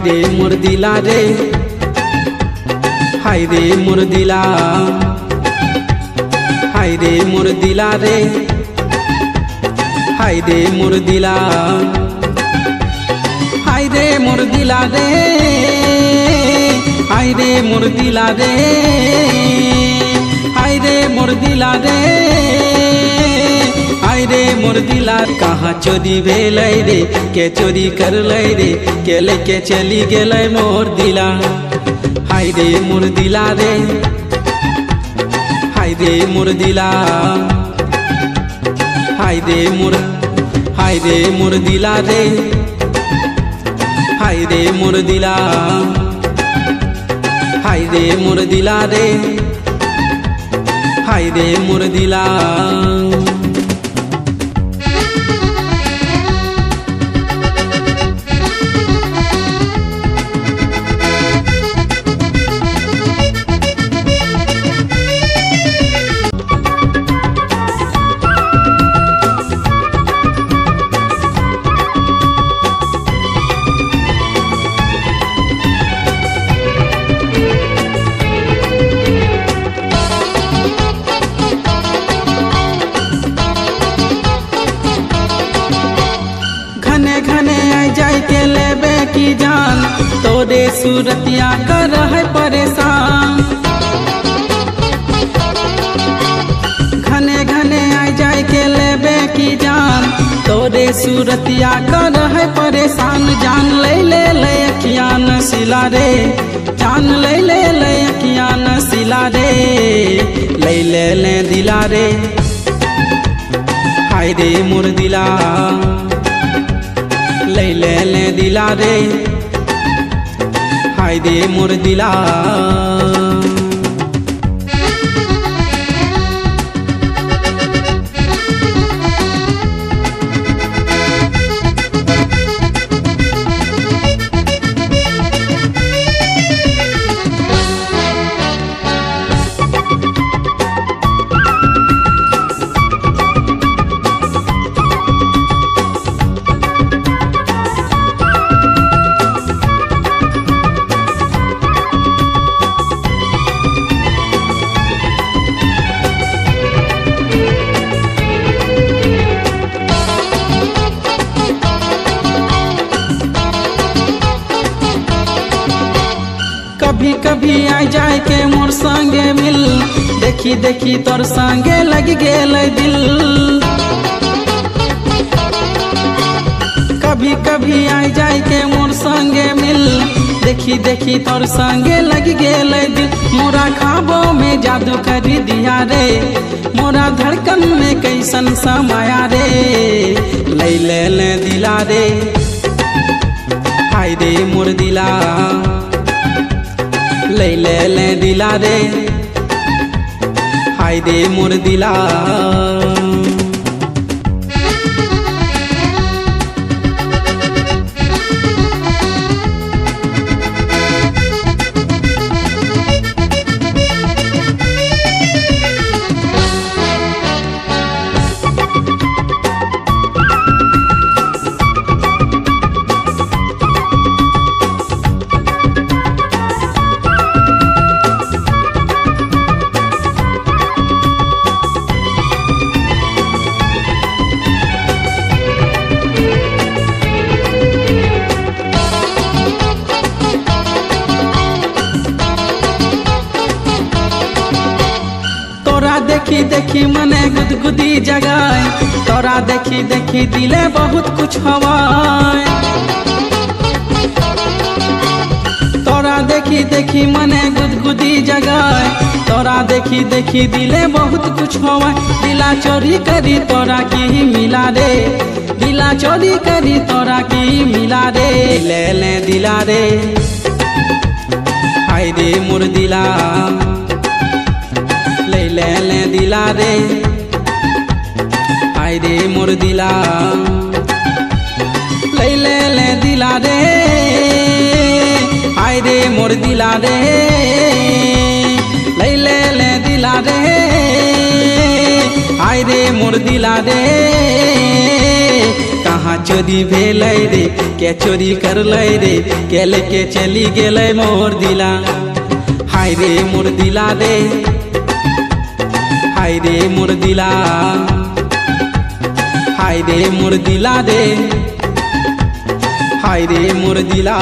रे मोर दिला रे, हाय रे मोर दिला, हाय रे मोर दिला रे, हाय रे मोर दिला, हाय रे मोर दिला रे, हाय रे मोर दिला रे, हाय रे मोर दिला रे, हाय रे मोर दिला। कहाँ चोरी भेलै रे, के चोरी करलै रे, के लेके चली गेलै मोर दिला। हाय रे मोर दिला रे, हाय रे मोर दिला, हाय रे मोर, हाय रे मोर दिला रे, हाय रे मोर दिला, हाय रे मोर दिला रे, हाय रे मोर दिला। घने घने आई जाए के लेबे की जान, तोरे सूरतिया कर है परेशान। घने घने आई जाए के लेबे की जान, तोरे सूरतिया कर है परेशान। जान ले ले अखियाँ नसीला रे, जान ले ले अखियाँ नसीला रे, ले दिला रे, हाय रे मोर दिला, ले दिला रे, हाय रे मोर दिला। कभी कभी आ जाए के मोर संगे मिल, देखी देखी तोर संगे लग गेल दिल। कभी कभी आ जाए के मोर संगे मिल, देखी देखी तोर संगे लग गेल दिल। मोरा ख्वाबों में जादू कर दिया रे, मोरा धड़कन में कैसन समाया रे, ले दिला रे, हाय रे मोर दिला, ले दिला रे, हाय रे मोर दिला। तोरा देखी देखी मने गुदगुदी जगाए, तोरा देखी देखी दिले बहुत कुछ हवाए। तोरा देखी देखी मने गुदगुदी जगाए, तोरा देखी देखी दिले बहुत कुछ हवाए। दिला चोरी करी तोरा की मिला रे, दिला चोरी करी तोरा की मिला रे, ले दिला रे, हाय रे मोर दिला, ले दिला रे, हाय रे मोर दिला, ले दिला रे, हाय रे मोर दिला रे, ले दिला रे, हाय रे मोर दिला रे। कहाँ चोरी भेलै रे, के चोरी करलै रे, के लेके चली गेलै मोर दिला। हाय रे मोर दिला रे, हाय रे मोर दिला, हाय रे मोर दिला रे, हाय रे मोर दिला।